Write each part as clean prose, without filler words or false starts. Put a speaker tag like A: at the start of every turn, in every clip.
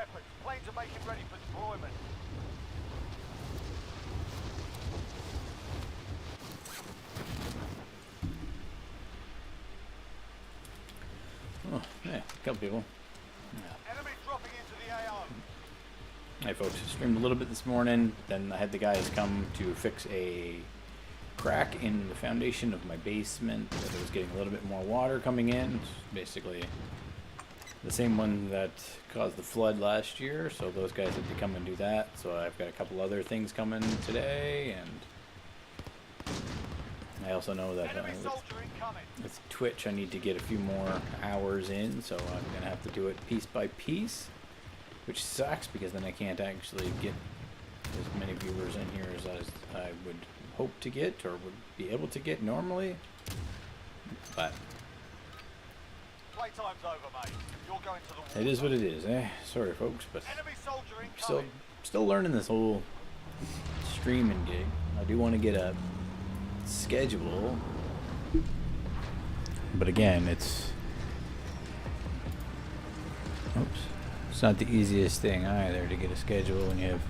A: weapons. Planes are making ready for deployment.
B: Oh, yeah, a couple people.
A: Enemy dropping into the AO.
B: Hey folks, streamed a little bit this morning, then I had the guys come to fix a crack in the foundation of my basement that was getting a little bit more water coming in. It's basically the same one that caused the flood last year, so those guys had to come and do that. So I've got a couple other things coming today, and I also know that with Twitch I need to get a few more hours in, so I'm going to have to do it piece by piece, which sucks because then I can't actually get as many viewers in here as I would hope to get or would be able to get normally. But
A: playtime's over, mate. You're going to the
B: it is what it is. Sorry folks, but
A: enemy soldier incoming.
B: still learning this whole streaming gig. I do want to get a schedule, but again, it's not the easiest thing either to get a schedule when you have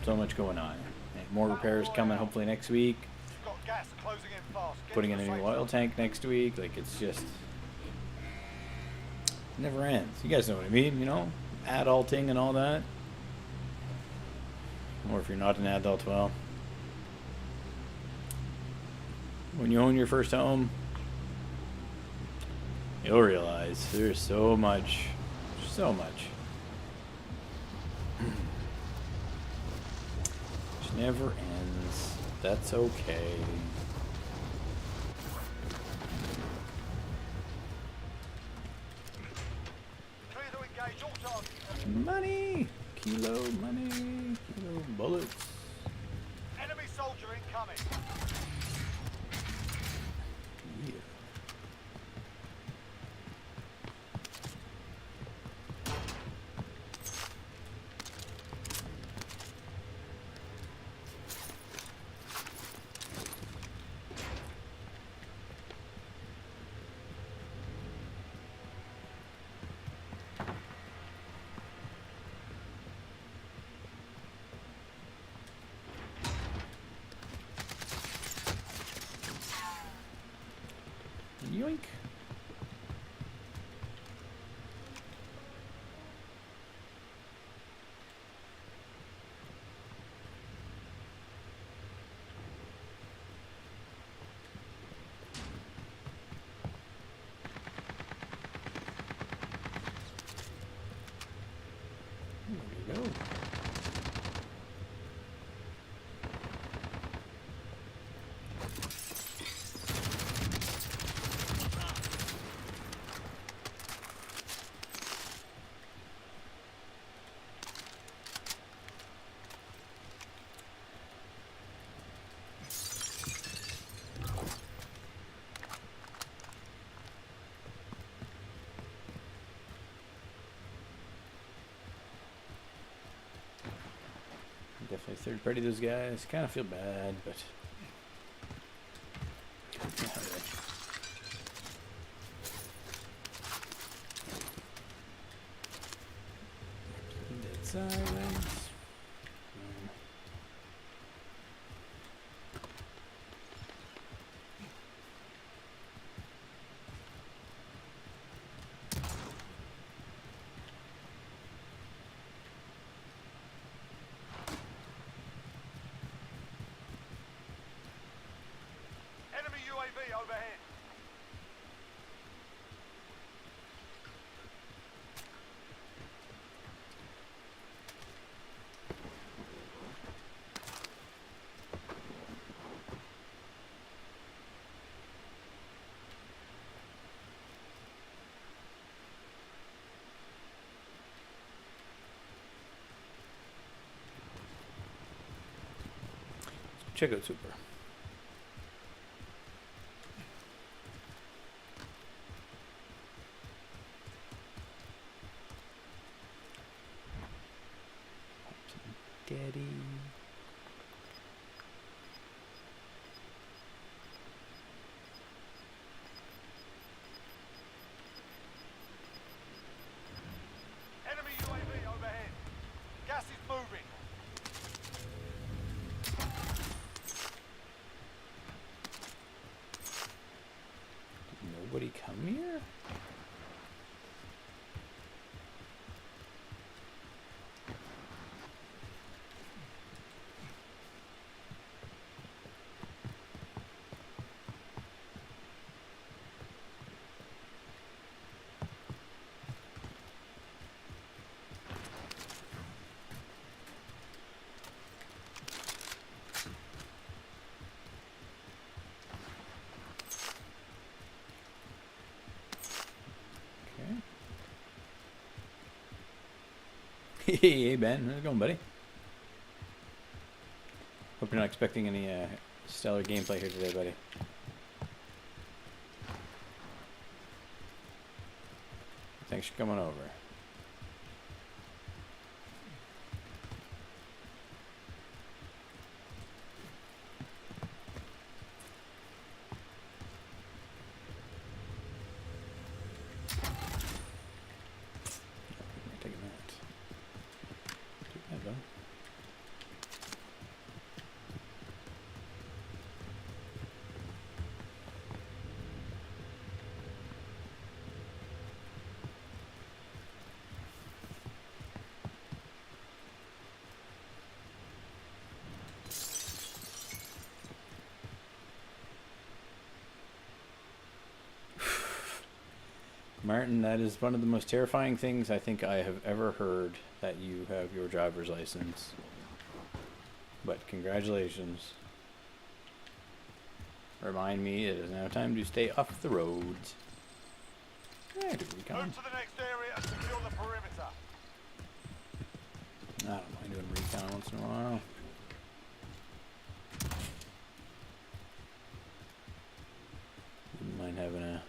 B: so much going on. More repairs coming hopefully next week.
A: Got gas closing in fast.
B: Putting in a new oil tank next week. Like, it's just never ends. You guys know what I mean, you know? Adulting and all that. Or if you're not an adult, well, when you own your first home, you'll realize there's so much. Which never ends. That's okay.
A: Clear to engage all targets.
B: Money! Kilo money! Kilo bullets.
A: Enemy soldier incoming.
B: Yeah. Yoink. There we go. Definitely third party those guys. Kind of feel bad, but dead silence.
A: Enemy UAV overhead.
B: Check out Super. Daddy. nobody come here? Hey Ben, how's it going, buddy? Hope you're not expecting any stellar gameplay here today, buddy. Thanks for coming over. Taking that. Take that, though. Martin, that is one of the most terrifying things I think I have ever heard, that you have your driver's license. But congratulations. Remind me it is now time to stay off the roads. Yeah, do recon.
A: Move to the next area and secure the perimeter.
B: I don't mind doing recon once in a while. Wouldn't mind having a...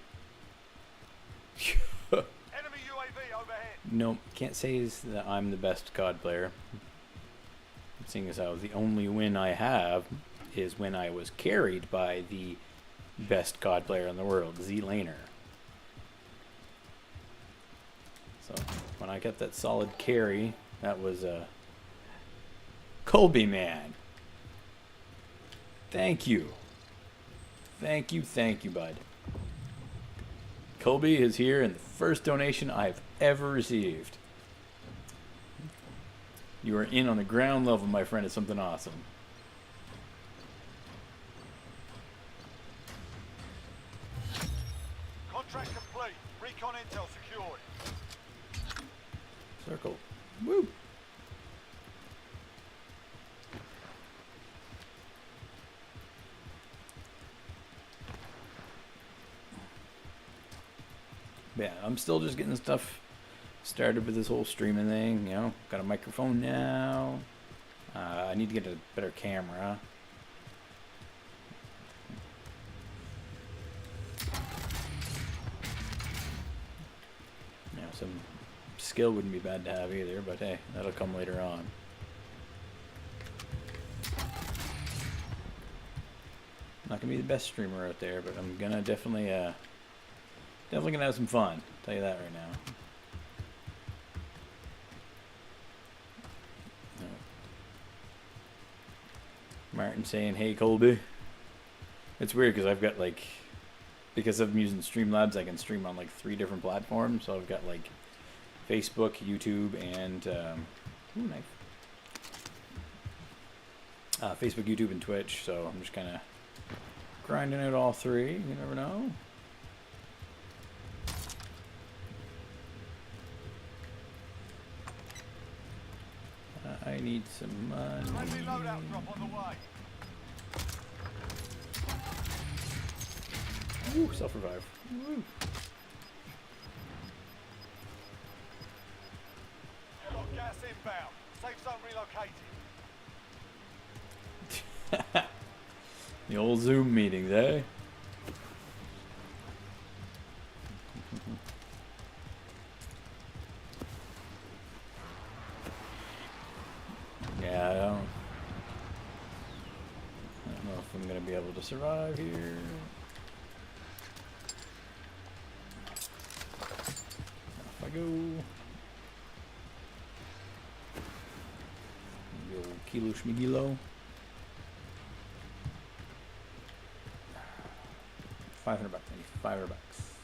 A: Enemy UAV overhead.
B: Nope, can't say that I'm the best COD player. Seeing as how the only win I have is when I was carried by the best COD player in the world, Z Laner. So when I got that solid carry, that was Colby, man. Thank you. Thank you, bud. Colby is here, and the first donation I've ever received. You are in on the ground level, my friend. It's something awesome.
A: Contract complete. Recon intel secured.
B: Circle. Woo! Yeah, I'm still just getting stuff started with this whole streaming thing, you know. Got a microphone now. I need to get a better camera. Yeah, some skill wouldn't be bad to have either, but hey, that'll come later on. Not gonna be the best streamer out there, but I'm gonna definitely gonna have some fun. I'll tell you that right now. Martin saying, "Hey Colby." It's weird because I've got like, because I'm using Streamlabs, I can stream on like 3 different platforms. So I've got like Facebook, YouTube, and ooh, knife. Facebook, YouTube, and Twitch. So I'm just kind of grinding out all 3. You never know. I need some money.
A: Friendly loadout drop on the way.
B: Ooh, self-revive. Woo.
A: Got gas inbound. Safe zone relocated.
B: The old Zoom meetings, eh? Yeah, I don't know if I'm gonna be able to survive here. Off I go. The old Kilo Schmigilo. 500 bucks, maybe 500 bucks.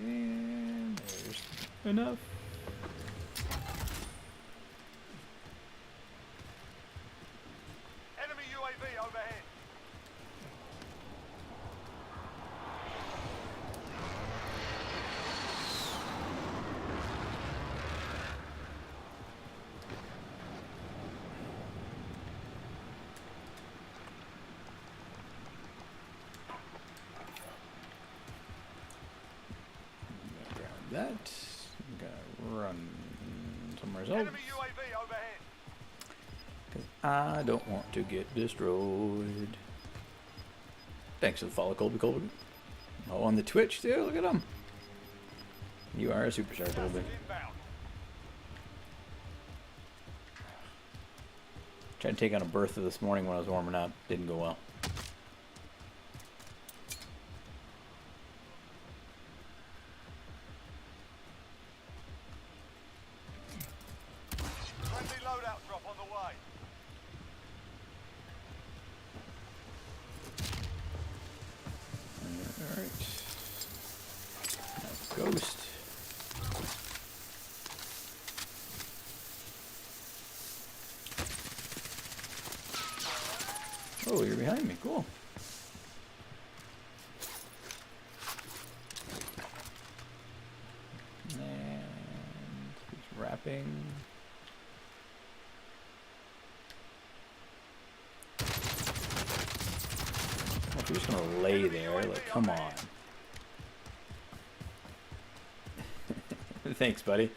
B: And there's enough.
A: Enemy UAV overhead.
B: Grab that. I'm gonna run somewhere else.
A: Enemy UAV overhead.
B: 'Cause I don't want to get destroyed. Thanks for the follow, Colby Colby. Oh, on the Twitch too. Look at him. You are a superstar, Colby.
A: Gas is inbound.
B: Tried to take on a Bertha this morning when I was warming up. Didn't go well.
A: Friendly loadout drop on the way.
B: Alright. Now Ghost. Oh, you're behind me. Cool. And he's wrapping. If you're just gonna lay there, like, come on. Thanks, buddy.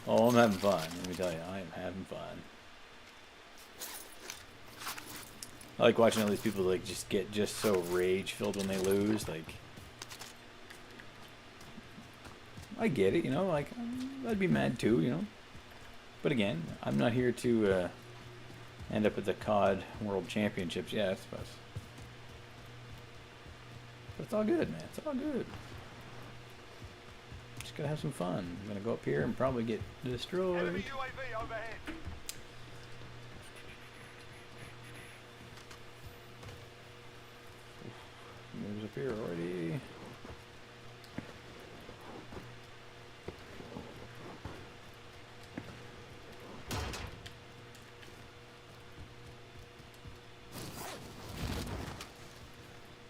B: Oh, I'm having fun. Let me tell you, I am having fun. I like watching all these people like just get just so rage filled when they lose. Like, I get it, you know. Like, I'd be mad too, you know. But again, I'm not here to end up at the COD World Championships. Yeah, I suppose. But it's all good, man. It's all good. Just gonna have some fun. I'm gonna go up here and probably get destroyed.
A: Enemy UAV overhead.
B: Moves up here already.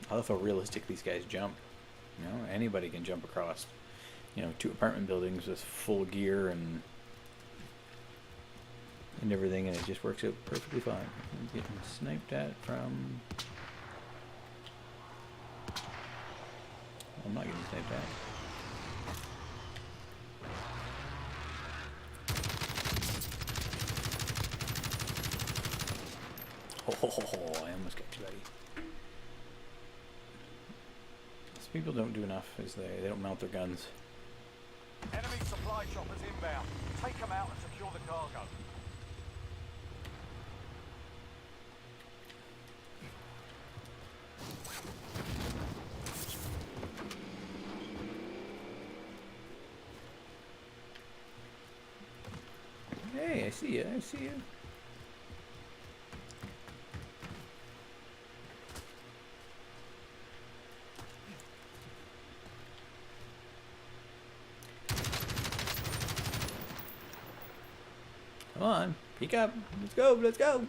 B: I love how realistic these guys jump. You know, anybody can jump across, you know, 2 apartment buildings with full gear and everything, and it just works out perfectly fine. I'm getting sniped at from... I'm not getting sniped at. Oh, I almost got you, buddy. These people don't do enough, is they don't mount their guns.
A: Enemy supply choppers inbound. Take them out and secure the cargo.
B: Hey, I see you, I see you. Come on, peek up. Let's go, let's go.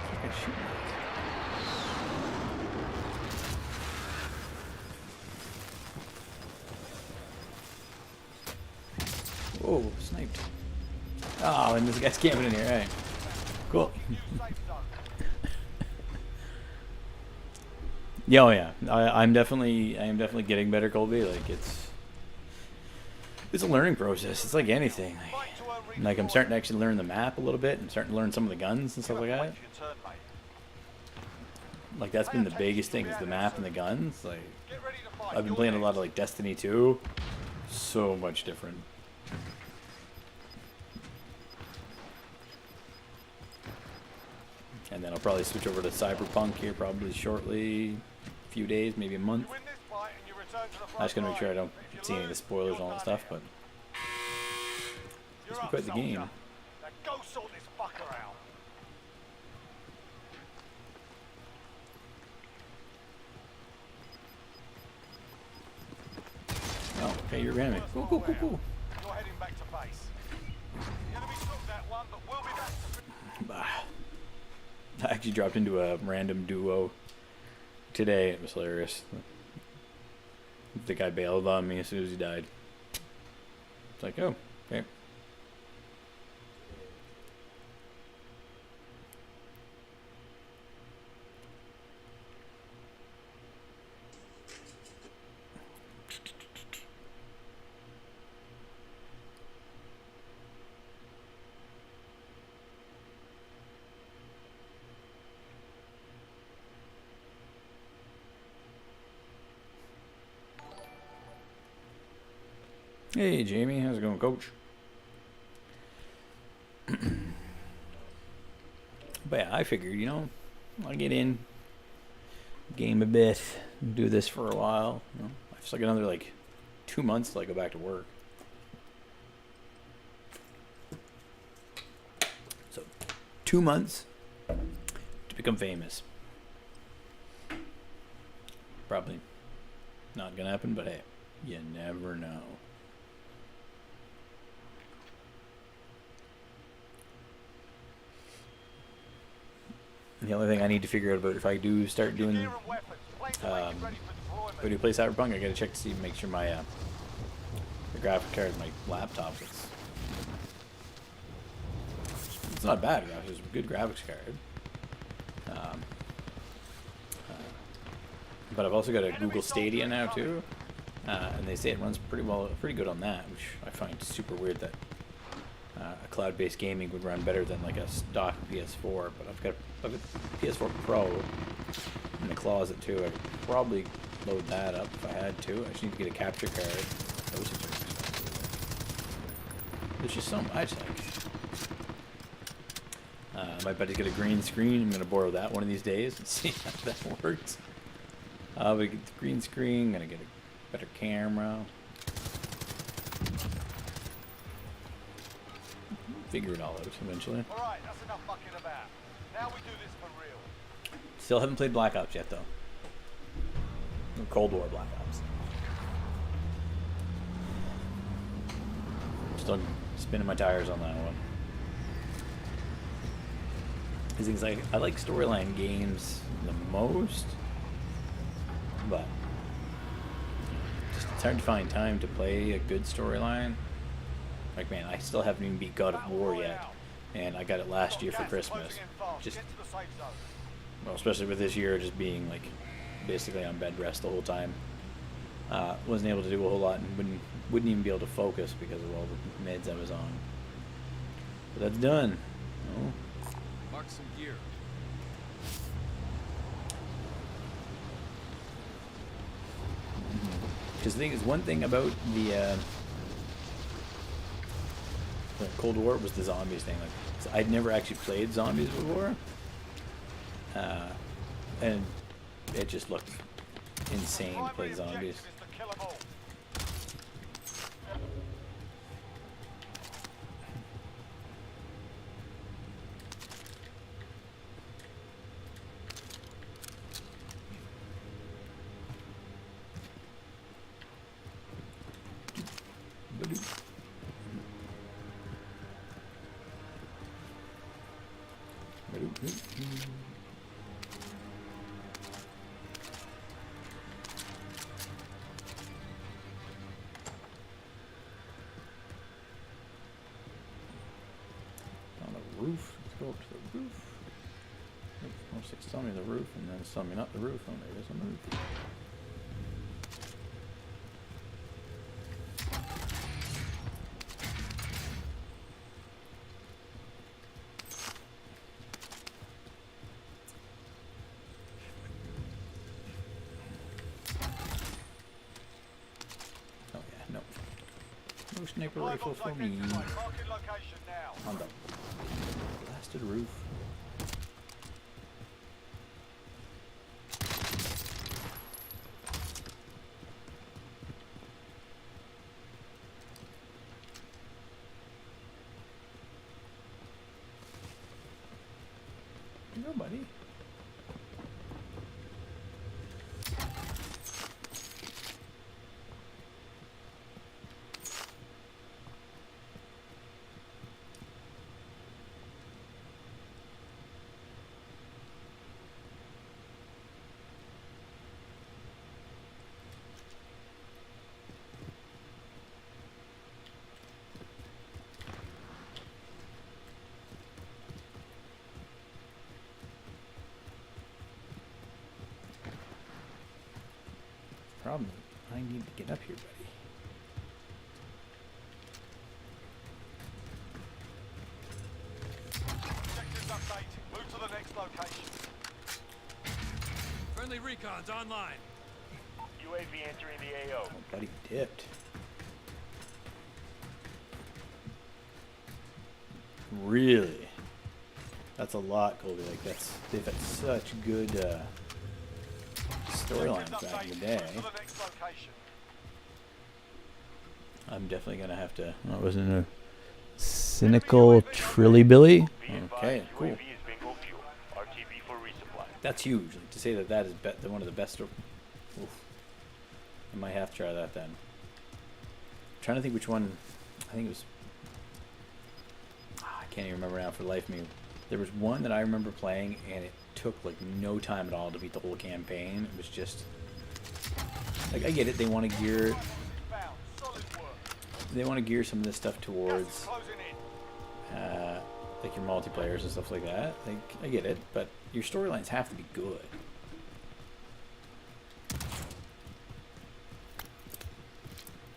B: Fucking shoot me. Whoa, sniped. Oh, and this guy's camping in here. Hey, cool.
A: Safe zone.
B: Yeah, oh yeah. I am definitely getting better, Colby. Like it's a learning process. It's like anything.
A: Fight to earn
B: Like I'm
A: redeploy.
B: starting to actually learn the map a little bit and starting to learn some of the guns and stuff like that.
A: Wait your turn, mate.
B: Like that's been the biggest thing is the map and the guns. Like
A: Get ready to fight.
B: I've been
A: You're
B: playing a lot
A: next.
B: of like Destiny 2. So much different. and then I'll probably switch over to Cyberpunk here probably shortly, a few days, maybe a month.
A: You win this fight and you return to the front
B: I'm just gonna make sure I
A: line.
B: don't
A: If you
B: see any of the
A: lose,
B: spoilers and
A: you're
B: all that
A: done
B: stuff,
A: here.
B: but
A: You're
B: it's
A: up,
B: quite the
A: soldier.
B: game.
A: Now go sort this fucker out.
B: Oh, okay, you're enemy. Cool, cool, cool, cool.
A: You're heading back to base. The enemy took that one, but we'll be back to
B: Bah. I actually dropped into a random duo today. It was hilarious. The guy bailed on me as soon as he died. It's like, oh, okay. Hey, Jamie, how's it going, Coach? But yeah, I figured, you know, I'll get in, game a bit, do this for a while. You know, I just like another like 2 months till I go back to work. So, 2 months to become famous. Probably not gonna happen, but hey, you never know. The only thing I need to figure out about if I do start doing,
A: gear and weapons. Place to make
B: um,
A: you ready for deployment.
B: if I do play Cyberpunk, I gotta check to see, make sure my the graphic card, my laptop, it's not bad graphics. It's a good graphics card. But I've also got a Google Stadia now too, and they say it runs pretty good on that, which I find super weird that a cloud-based gaming would run better than like a stock PS4. But I've got PS4 Pro in the closet too. I could probably load that up if I had to. I just need to get a capture card. Those things are expensive. There's just so much. My buddy's got a green screen. I'm gonna borrow that one of these days and see how that works. We get the green screen. Gonna get a better camera. Figure it all out eventually.
A: Alright, that's enough fucking about. Now we do this for real.
B: Still haven't played Black Ops yet though. Or Cold War Black Ops. Still spinning my tires on that one. These things I like storyline games the most, but just it's hard to find time to play a good storyline. Like, man, I still haven't even beat God of War yet, and I got it last year for Christmas. Just,
A: Get to the safe zone.
B: well, especially with this year just being like basically on bed rest the whole time. Wasn't able to do a whole lot and wouldn't even be able to focus because of all the meds I was on. But that's done. Oh.
C: Mark some gear.
B: Because the thing is, one thing about the Cold War was the zombies thing. Like, so I'd never actually played zombies before, and it just looked insane to play
A: Primary
B: zombies.
A: objective is to kill 'em all.
B: On the roof. Let's go up to the roof. First it's telling me the roof, and then it's telling me not the roof. Oh, there it is on the roof. Oh yeah, no. No sniper rifle
A: Rivals
B: for me.
A: identified. Marking location now.
B: On the blasted roof. go, buddy. Problem. I need to get up here, buddy.
A: Objectives updated. Move to the next location.
C: Friendly recon's online.
D: UAV entering the AO.
B: Oh, buddy dipped. Really? That's a lot, Colby. Like they've had such good storylines
A: Objectives
B: back in the
A: updated.
B: day.
A: Move to the next location.
B: I'm definitely gonna have to. Oh, wasn't a cynical Trilly Billy?
D: Be advised,
B: Okay, cool.
D: UAV is bingo fuel. RTB for resupply.
B: That's huge. Like, to say that that is one of the best. Oof. I might have to try that then. I'm trying to think which one. I think it was. I can't even remember now for the life of me. There was one that I remember playing, and it took like no time at all to beat the whole campaign. It was just like I get it. They want to gear.
A: Inbound. Solid work.
B: They want to gear some of this stuff
A: Gas is
B: towards
A: closing in.
B: like your multiplayers and stuff like that. Like I get it, but your storylines have to be good.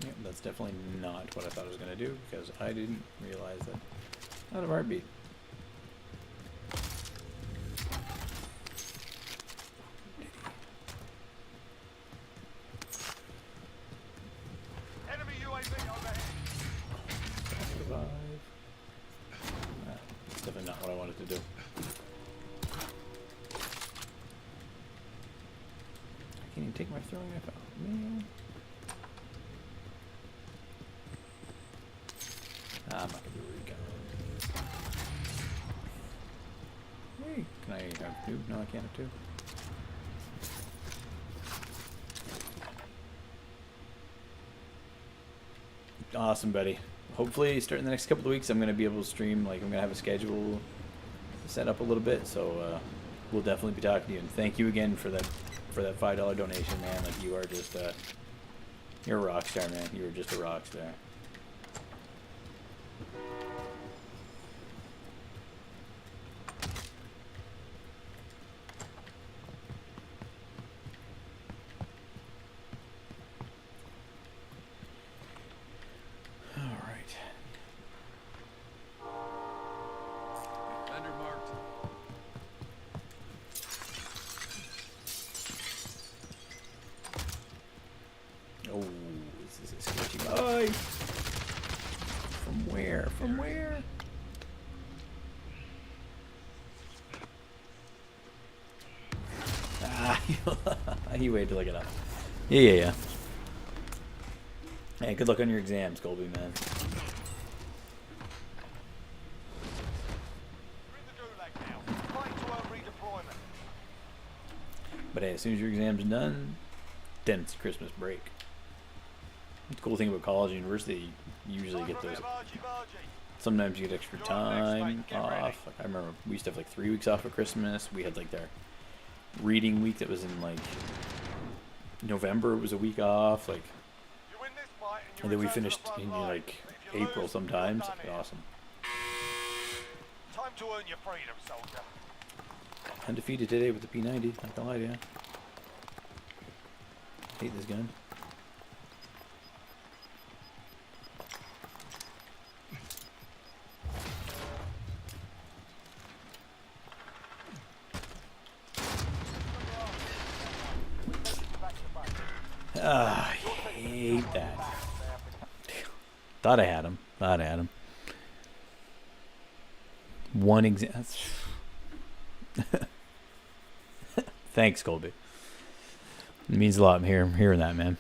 B: Yep, that's definitely not what I thought I was gonna do because I didn't realize that. Not a heartbeat.
A: Enemy UAV overhead.
B: Survive. That's definitely not what I wanted to do. I can't even take my throwing knife out. Man. I'm not gonna do a recon. Hey, can I have two? No, I can't have two. Awesome, buddy. Hopefully, starting the next couple of weeks, I'm gonna be able to stream. Like, I'm gonna have a schedule set up a little bit. So we'll definitely be talking to you. And thank you again for that $5 donation, man. Like, you are just you're a rock star, man. You are just a rock star. All right.
C: Vendor marked.
B: Oh, this is a sketchy boy. From where? From where? Ah, he waited till I get up. Yeah. Hey, good luck on your exams, Colby, man.
A: You're in the gulag now. Fight to earn redeployment.
B: But hey, as soon as your exam's done, then it's Christmas break. The cool thing about college and university, you usually get those. Sometimes you get extra time off. Like, I remember we used to have like 3 weeks off for Christmas. We had like their reading week that was in like November. It was a week off. Like,
A: You win this fight and you
B: and then we
A: return to the
B: finished
A: front
B: in
A: line.
B: like
A: But if you
B: April
A: lose,
B: sometimes.
A: you're done here.
B: Awesome.
A: Time to earn your freedom, soldier.
B: Undefeated today with the P90. Not gonna lie to you. Hate this gun. Ah, I hate that. Thought I had him. One exam. Thanks, Colby. It means a lot. I'm hearing that, man.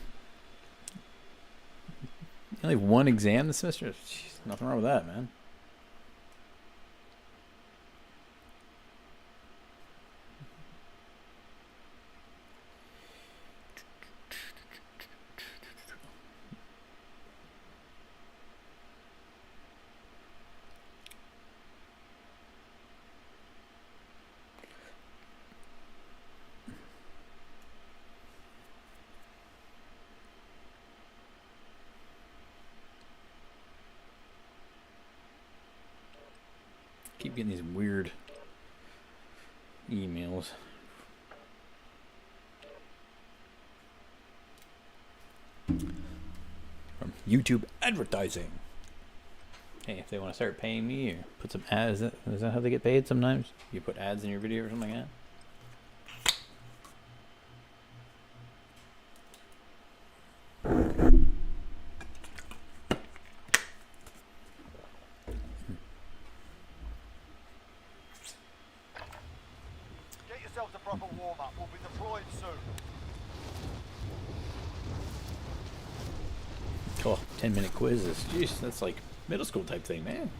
B: Only one exam this semester? Jeez, nothing wrong with that, man. Keep getting these weird emails from YouTube advertising. Hey, if they want to start paying me or put some ads, is that how they get paid sometimes? You put ads in your video or something like that?
A: Get yourselves a proper warm-up. We'll be deployed soon.
B: Oh, 10-minute quizzes. Jeez, that's like middle school type thing, man.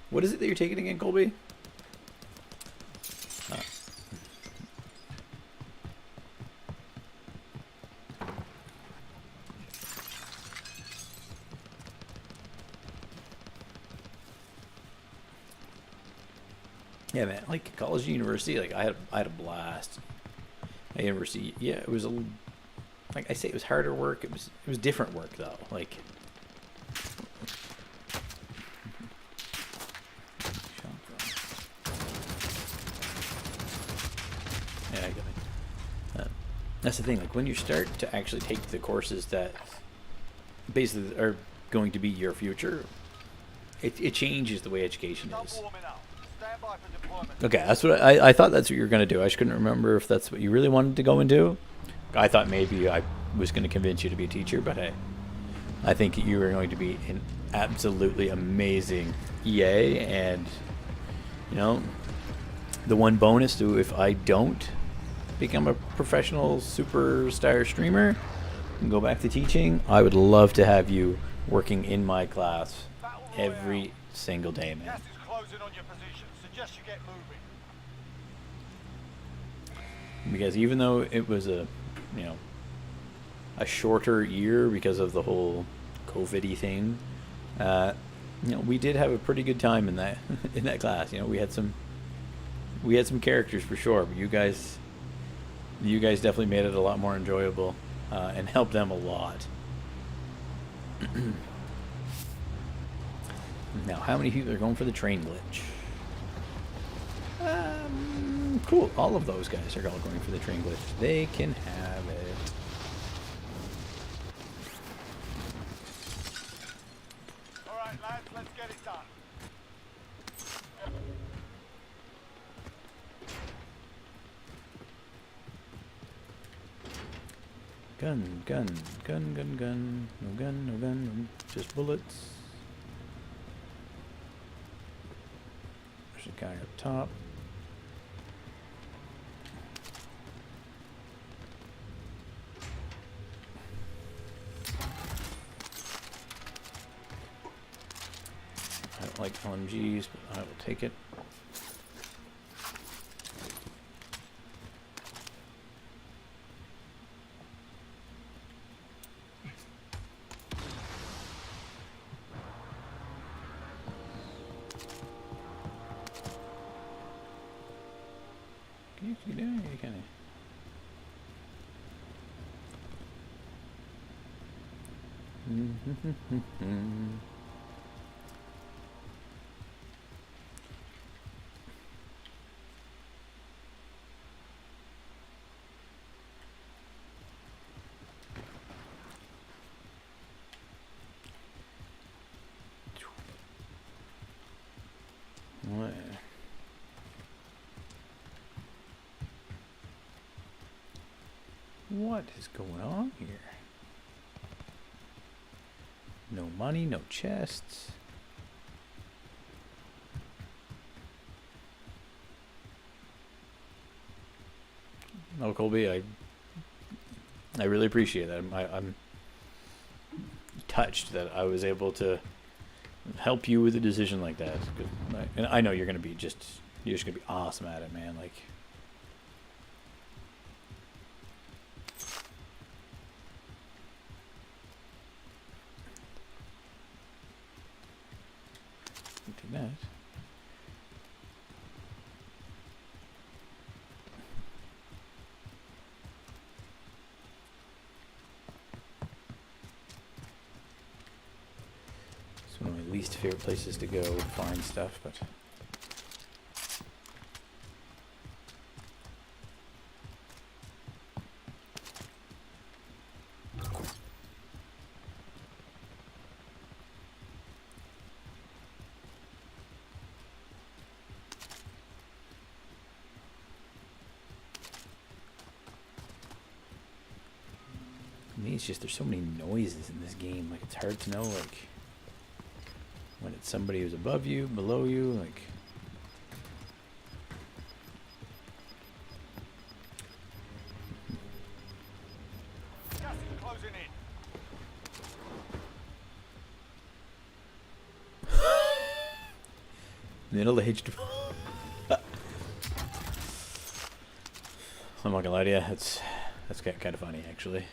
B: What is it that you're taking again, Colby? Yeah, man. Like college and university, like I had a blast. At university, yeah, it was like I say, it was harder work. It was different work though. Like. Yeah, I got it. That's the thing. Like when you start to actually take the courses that basically are going to be your future, it changes the way education
A: Start
B: is.
A: warming up. Stand by for deployment.
B: Okay, that's what I thought that's what you were going to do. I just couldn't remember if that's what you really wanted to go into. I thought maybe I was going to convince you to be a teacher, but hey, I think you are going to be an absolutely amazing EA, and you know, the one bonus to if I don't become a professional superstar streamer and go back to teaching, I would love to have you working in my class every single day, man.
A: Gas is closing on your position. Suggest you get moving.
B: Because even though it was a shorter year because of the whole COVID-y thing, we did have a pretty good time in that in that class. You know, we had some characters for sure, but you guys definitely made it a lot more enjoyable and helped them a lot. Now, how many people are going for the train glitch? Cool. All of those guys are all going for the train glitch. They can have it.
A: All right, lads, let's get it done.
B: Gun, gun, gun, gun, gun. No gun, no gun, just bullets. There's a guy up top. I don't like LMGs, but I will take it. Can you actually do it? You can. What? What is going on here? No money, no chests. No, Colby, I really appreciate that. I'm touched that I was able to help you with a decision like that. And I know you're just gonna be awesome at it, man. Like. Take that. It's one of my least favorite places to go find stuff, but it's just there's so many noises in this game. Like it's hard to know like when it's somebody who's above you, below you, like.
A: Gas is closing in.
B: Middle-aged. I'm not gonna lie to you. That's kind of funny, actually.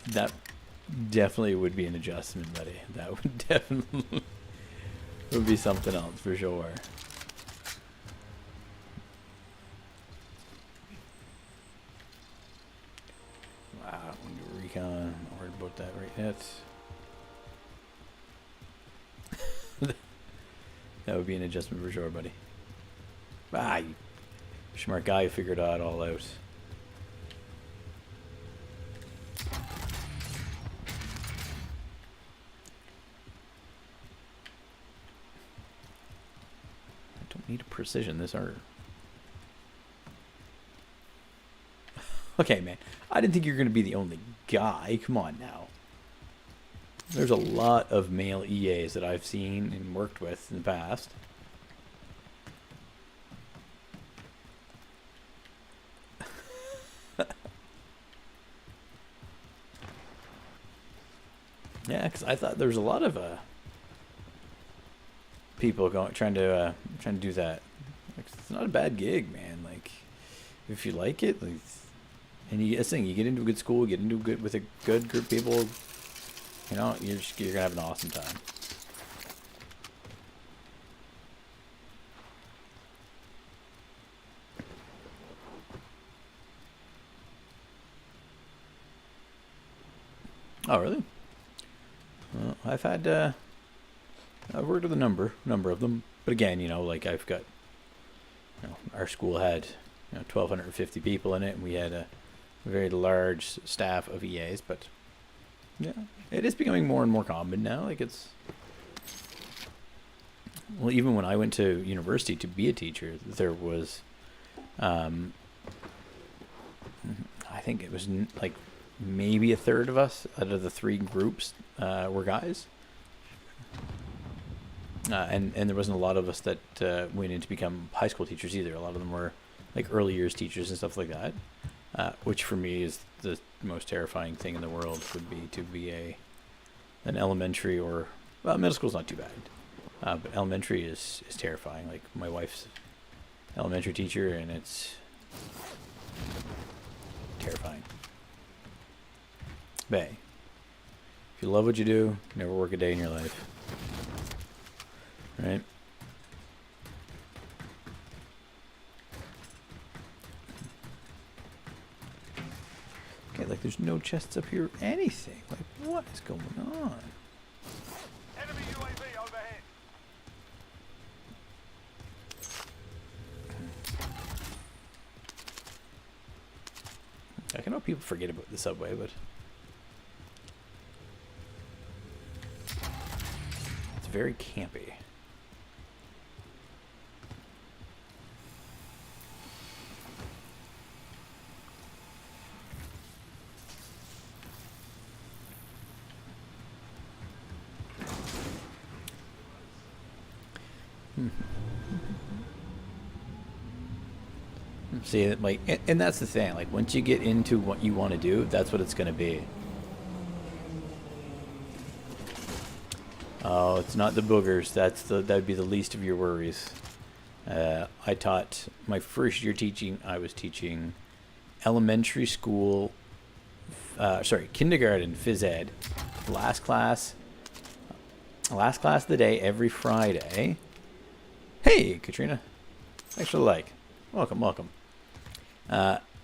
B: That definitely would be an adjustment, buddy. That would definitely would be something else for sure. Wow, recon. I'm not worried about that right yet. That would be an adjustment for sure, buddy. Ah, you smart guy who figured it all out. I don't need a precision this hard. Okay, man. I didn't think you were going to be the only guy. Come on now. There's a lot of male EAs that I've seen and worked with in the past. Yeah, because I thought there was a lot of people trying to do that. Like, it's not a bad gig, man. Like, if you like it, like, and you get into a good school, get into with a good group of people. You know, you're gonna have an awesome time. Oh, really? Well, I've worked with a number of them, but again, you know, like I've got, you know, our school had, you know, 1,250 people in it, and we had a very large staff of EAs, but yeah, it is becoming more and more common now. Like it's, well, even when I went to university to be a teacher, there was, I think it was like maybe a third of us out of the 3 groups were guys. And there wasn't a lot of us that went in to become high school teachers either. A lot of them were like early years teachers and stuff like that, which for me is the most terrifying thing in the world. Would be to be an elementary or, well, middle school's not too bad, but elementary is terrifying. Like my wife's elementary teacher, and it's terrifying. But hey, if you love what you do, never work a day in your life. Right? Okay, like there's no chests up here or anything. Like, what is going on?
A: Enemy UAV overhead.
B: I know people forget about the subway, but it's very campy. See, like, and that's the thing. Like, once you get into what you want to do, that's what it's going to be. Oh, it's not the boogers. That'd be the least of your worries. I taught my first year teaching. I was teaching elementary school. Kindergarten phys ed. Last class of the day every Friday. Hey, Katrina. Thanks for the like. Welcome.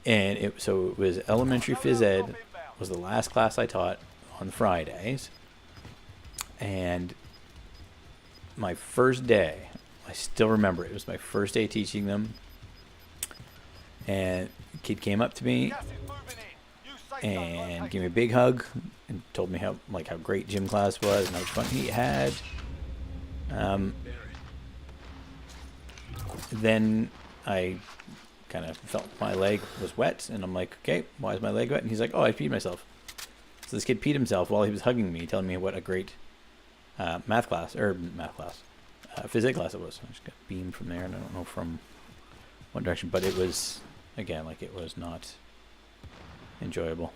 B: And it was elementary phys ed was the last class I taught on Fridays. And my first day, I still remember it was my first day teaching them. And a kid came up to me
A: Gas is moving in. You say so,
B: and
A: okay.
B: gave me a big hug and told me how great gym class was and how much fun he had. Then I kind of felt my leg was wet, and I'm like, okay, why is my leg wet? And he's like, oh, I peed myself. So this kid peed himself while he was hugging me, telling me what a great physics class it was. I just got beamed from there, and I don't know from what direction, but it was, again, like, it was not enjoyable.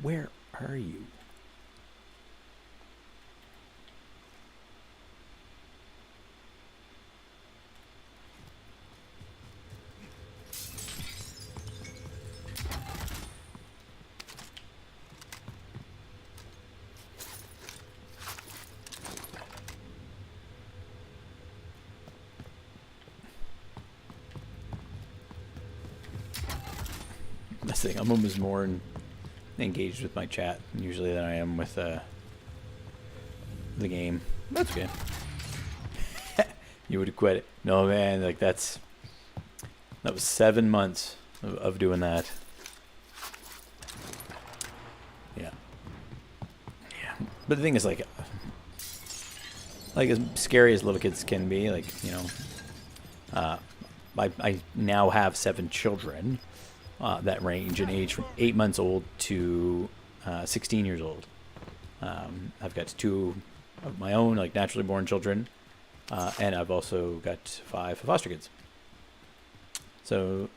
B: Where are you? That's the thing, I'm almost more engaged with my chat usually than I am with the game. That's okay. You would have quit it. No, man, like that was 7 months of doing that. Yeah. But the thing is, like as scary as little kids can be, like, you know, I now have 7 children that range in age from 8 months old to 16 years old. I've got 2 of my own, like, naturally born children, and I've also got 5 foster kids. So,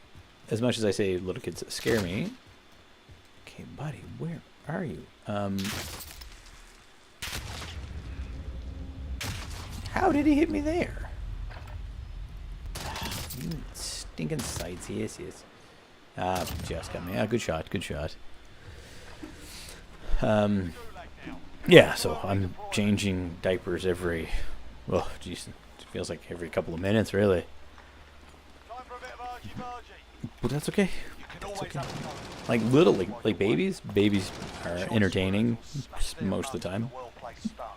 B: as much as I say little kids scare me, okay, buddy, where are you? How did he hit me there? You stinking sights, yes. Just got me. Yeah, good shot. Yeah, so I'm changing diapers every, well, geez, it feels like every couple of minutes, really.
A: Time for a bit of argy-bargy.
B: But that's okay.
A: You can always have a go.
B: Like little, like babies are entertaining most of the time.
A: Well-placed start.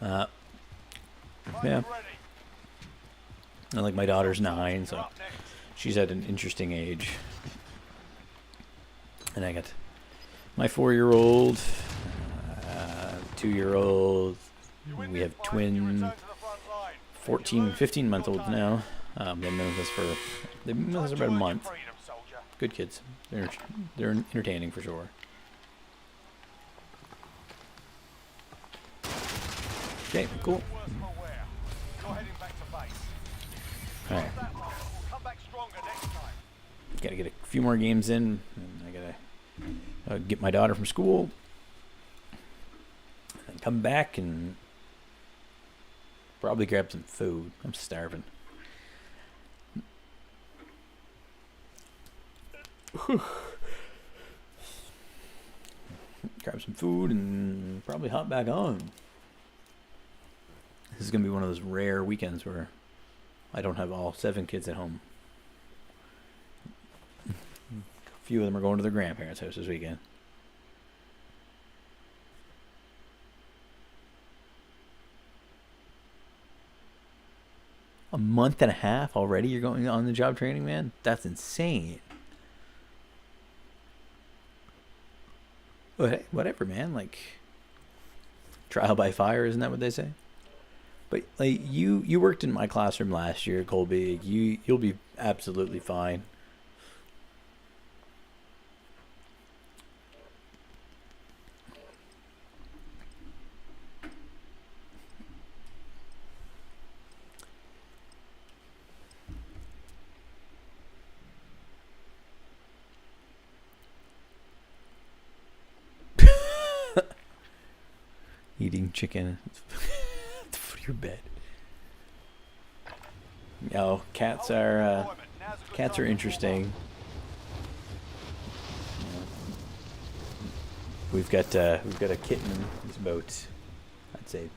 B: Yeah.
A: Ready.
B: And like my daughter's 9, so
A: Up next.
B: she's at an interesting age. And I got my 4-year-old, 2-year-old.
A: You win
B: We
A: this
B: have
A: fight, you
B: twin
A: return to the front line.
B: 14, 15-month-olds now. They've been with us
A: Time to
B: about a
A: earn your
B: month.
A: freedom, soldier.
B: Good kids. They're entertaining for sure. Okay, cool.
A: Worse for wear. You're heading back to base.
B: All right,
A: That much. We'll come back stronger next time.
B: gotta get a few more games in, and I gotta get my daughter from school, and come back and probably grab some food. I'm starving. Grab some food and probably hop back on. This is gonna be one of those rare weekends where I don't have all 7 kids at home. A few of them are going to their grandparents' house this weekend. A month and a half already you're going on the job training, man? That's insane. But hey, whatever, man. Like, trial by fire, isn't that what they say? But like you worked in my classroom last year, Colby. You'll be absolutely fine. Eating chicken at the foot of your bed. Oh, cats are interesting. We've got a kitten. He's about, I'd say,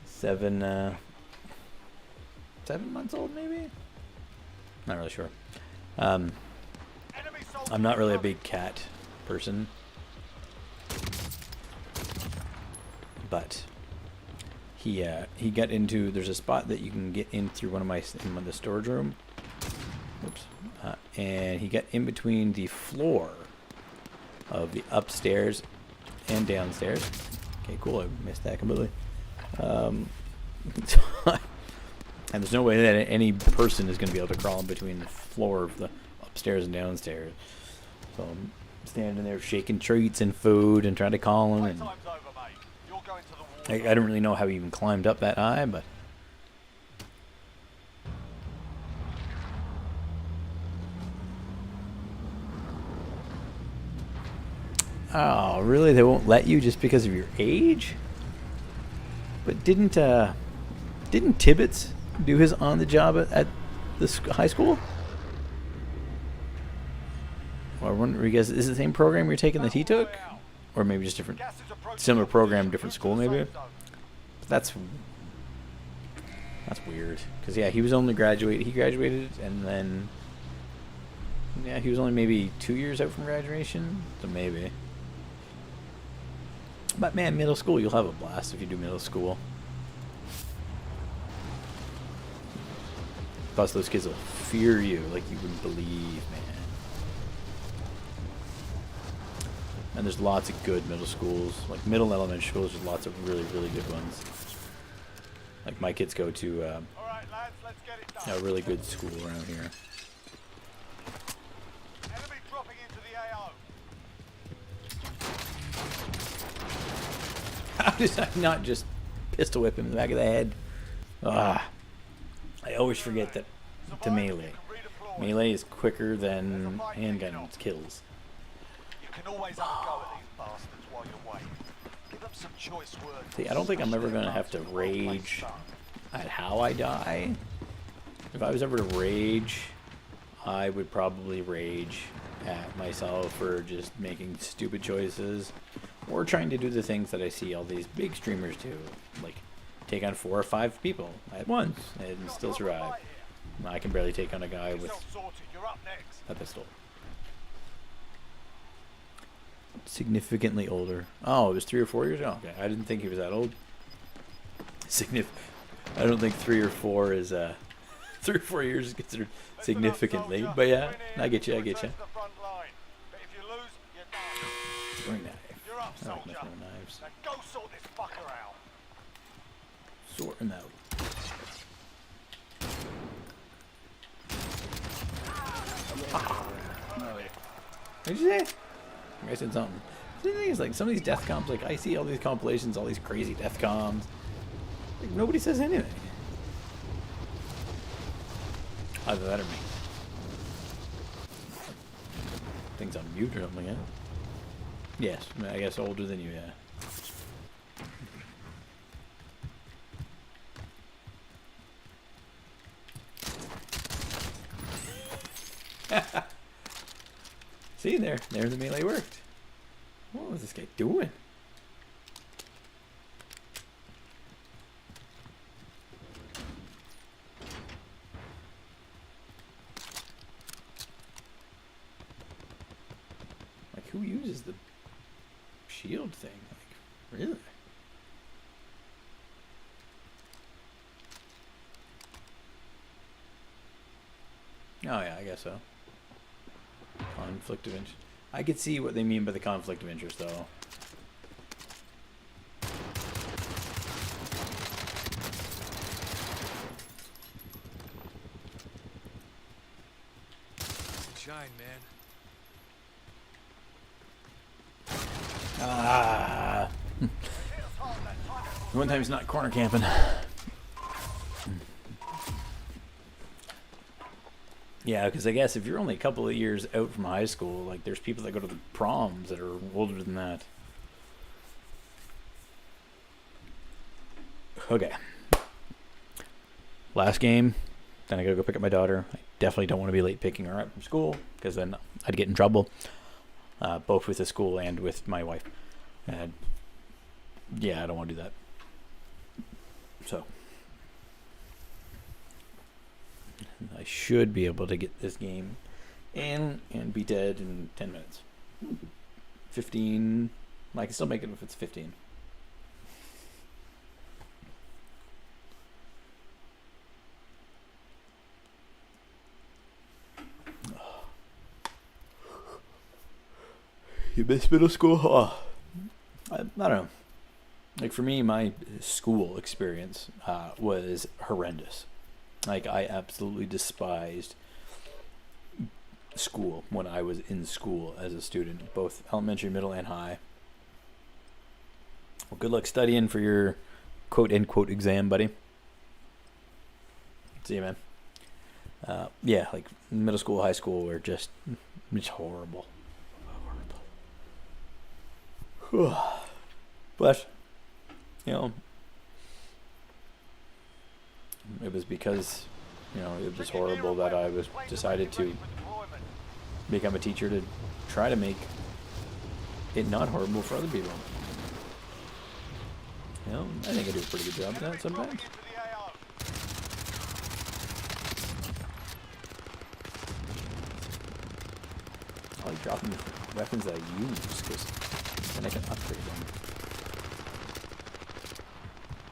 B: 7 months old, maybe. Not really sure. I'm not really a big cat person. But he got into, there's a spot that you can get in through in the storage room. Oops. And he got in between the floor of the upstairs and downstairs. Okay, cool. I missed that completely. And there's no way that any person is going to be able to crawl in between the floor of the upstairs and downstairs. So I'm standing there shaking treats and food and trying to call him. And
A: Playtime's over, mate. You're going to the war
B: I don't really know how he even climbed up that high, but... Oh, really? They won't let you just because of your age? But didn't Tibbetts do his on the job at the high school? Or wonder, is it the same program you're taking that he took? Or maybe just different,
A: Gas is approaching
B: similar
A: the
B: program,
A: position.
B: different
A: Move to
B: school
A: the
B: maybe?
A: safe zone.
B: That's weird. Because, yeah, he was only he graduated, and then, yeah, he was only maybe 2 years out from graduation, so maybe. But, man, middle school, you'll have a blast if you do middle school. Plus, those kids will fear you like you wouldn't believe, man. And there's lots of good middle schools, like middle and elementary schools. There's lots of really, really good ones. Like my kids go to
A: All right, lads, let's get it done.
B: a really good school around here.
A: Enemy dropping into the AO.
B: How does I not just pistol whip him in the back of the head? Ah, I always forget that to melee. Melee is quicker than handgun kills.
A: You can always have a go at these bastards while you're waiting. Give them some choice words.
B: See, I don't think I'm ever gonna have to rage at how I die. If I was ever to rage, I would probably rage at myself for just making stupid choices or trying to do the things that I see all these big streamers do, like take on 4 or 5 people at once and still survive. I can barely take on a guy with
A: Yourself sorted. You're up next.
B: a pistol. Significantly older. Oh, it was 3 or 4 years ago? Okay, I didn't think he was that old. I don't think 3 or 4 is 3 or 4 years is considered significantly,
A: Listen up,
B: but yeah,
A: soldier. Win
B: I get you, I
A: return
B: get you.
A: to the front line. But if you lose, you're done.
B: Throwing knife.
A: You're up,
B: I like
A: soldier.
B: messing with knives.
A: Now go sort this fucker out.
B: Sort him out. What did you say? I said something. The thing is, like, some of these death comps, like, I see all these compilations, all these crazy death comps. Like, nobody says anything. Either that or me. Things on mute or something, yeah? Yes, I guess older than you, yeah. See, there the melee worked. What was this guy doing? Like, who uses the shield thing? Like, really? Oh yeah, I guess so. Conflict of interest. I could see what they mean by the conflict of interest, though.
C: Shine, man.
B: Ah. One time he's not corner camping. Yeah, because I guess if you're only a couple of years out from high school, like there's people that go to the proms that are older than that. Okay. Last game. Then I gotta go pick up my daughter. I definitely don't want to be late picking her up from school because then I'd get in trouble, both with the school and with my wife. And yeah, I don't want to do that. So I should be able to get this game in and be dead in 10 minutes. 15. I can still make it if it's 15. You miss middle school? Oh, I don't know. Like for me, my school experience was horrendous. Like, I absolutely despised school when I was in school as a student, both elementary, middle, and high. Well, good luck studying for your quote unquote exam, buddy. See you, man. Yeah, like middle school, high school were just horrible. But, you know, it was because, you know, it was horrible that I was decided to become a teacher to try to make it not horrible for other people. You know, I think I do a pretty good job of that sometimes. I like dropping weapons that I use, because then I can upgrade them.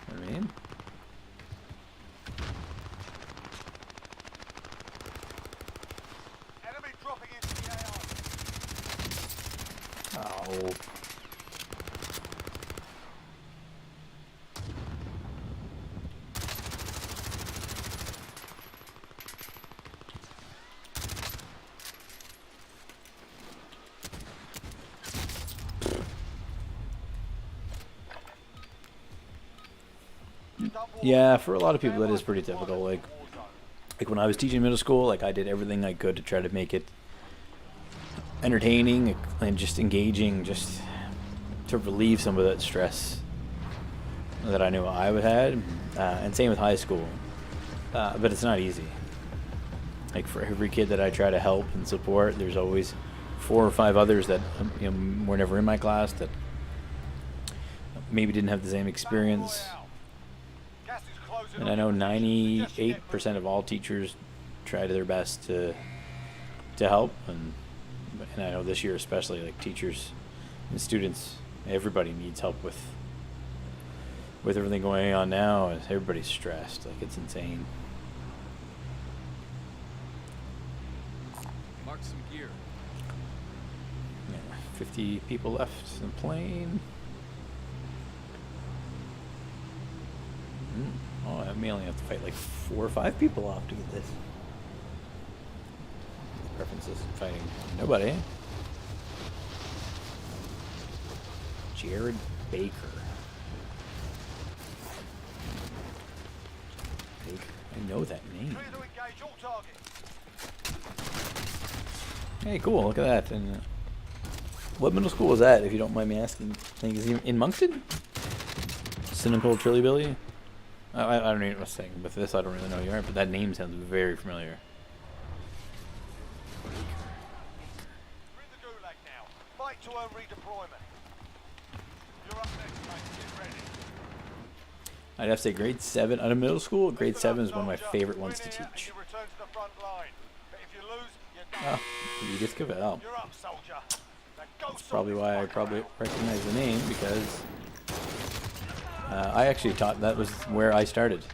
B: You know what I mean?
A: Enemy dropping into the AR.
B: Oh. Yeah, for a lot of people that is pretty difficult. Like when I was teaching middle school, like I did everything I could to try to make it entertaining and just engaging, just to relieve some of that stress that I knew I would had. And same with high school. But it's not easy. Like for every kid that I try to help and support, there's always 4 or 5 others that you know were never in my class that maybe didn't have the same experience. And I know 98% of all teachers try their best to help, and I know this year especially, like teachers and students, everybody needs help with everything going on now. Everybody's stressed, like it's insane.
C: Mark some gear.
B: Yeah, 50 people left in the plane. Oh, I may only have to fight like 4 or 5 people off to get this. Preferences fighting nobody. Jared Baker. I know that name. Hey, cool. Look at that. And what middle school was that, if you don't mind me asking? I think is he in Moncton? Cynical Trilly Billy? I don't know what I was saying, but this I don't really know you are, but that name sounds very familiar.
A: We're in the Gulag now. Fight to earn redeployment. You're up next, mate. Get ready.
B: I'd have to say grade 7 out of middle school. Grade 7 is one of my favorite ones to
A: Win here and
B: teach.
A: you return to the front line. But if you lose, you're done.
B: Oh, you get Cavell.
A: You're up, soldier. Now go
B: That's
A: sort
B: probably
A: this
B: why I
A: fucker
B: probably
A: out.
B: recognize the name, because I actually taught, that was where I started.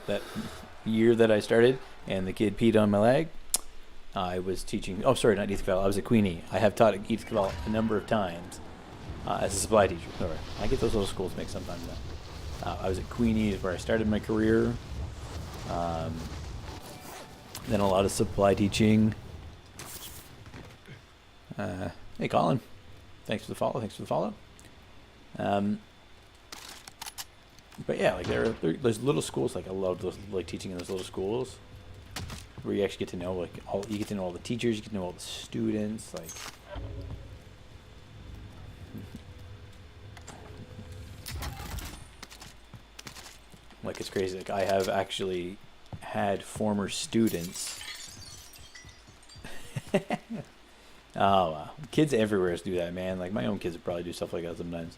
B: That year that I started, and the kid peed on my leg, I was teaching, oh sorry, not Edith Cavell, I was at Queenie. I have taught at Edith Cavell a number of times as a supply teacher. Sorry, I get those little schools mixed sometimes now. I was at Queenie is where I started my career. Then a lot of supply teaching. Hey Colin, thanks for the follow. But yeah, like there's little schools, like I love those, like teaching in those little schools where you actually get to know, like you get to know all the teachers, you get to know all the students, like it's crazy. Like I have actually had former students. Oh wow, kids everywhere do that, man. Like my own kids would probably do stuff like that sometimes.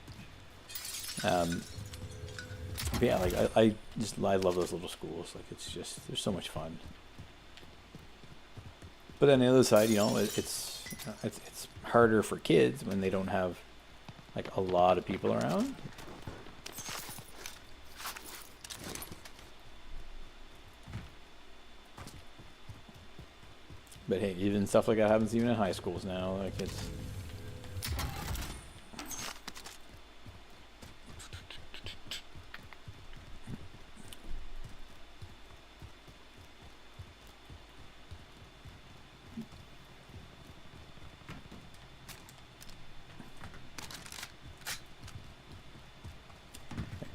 B: But yeah, like I love those little schools. Like it's just, they're so much fun. But on the other side, you know, it's harder for kids when they don't have like a lot of people around. But hey, even stuff like that happens even in high schools now. Like it's.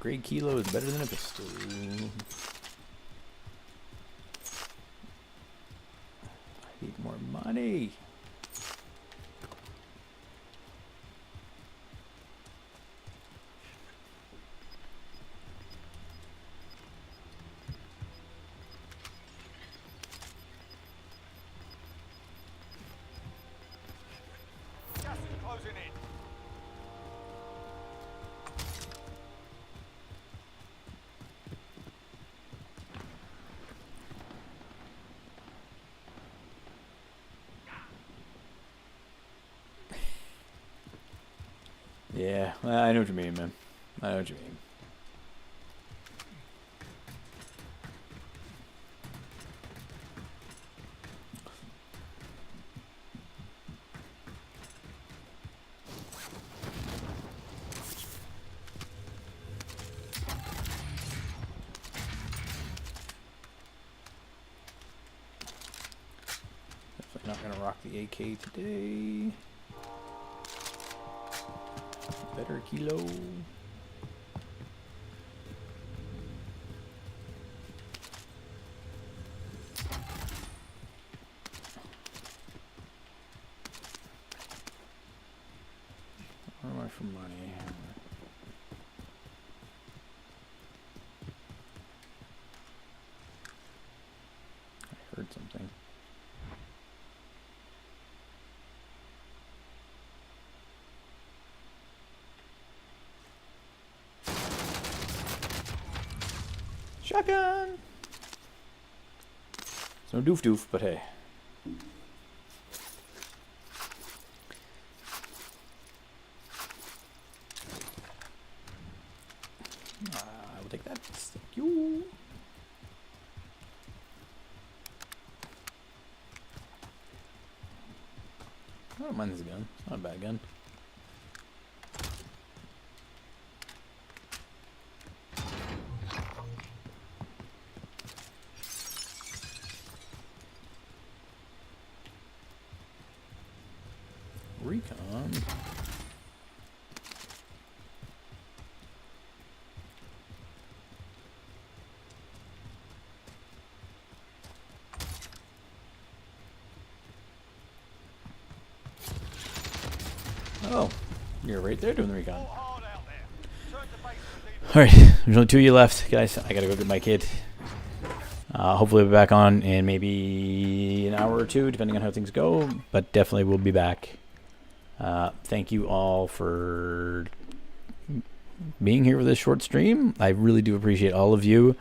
B: upgrade kilo is better than a pistol. I need more money.
A: Gas is closing in.
B: Yeah, I know what you mean, man. I know what you mean. Definitely not gonna rock the AK today. Better kilo. Where am I for money? I heard something. Shotgun! It's no doof doof, but hey. I will take that. Thank you. I don't mind this gun. It's not a bad gun. Recon. Oh, you're right there doing the recon.
A: All hard out there. Turn to base for debrief.
B: Alright, there's only 2 of you left, guys. I gotta go get my kid. Hopefully we'll be back on in maybe an hour or two, depending on how things go. But definitely we'll be back. Thank you all for being here for this short stream. I really do appreciate all of you.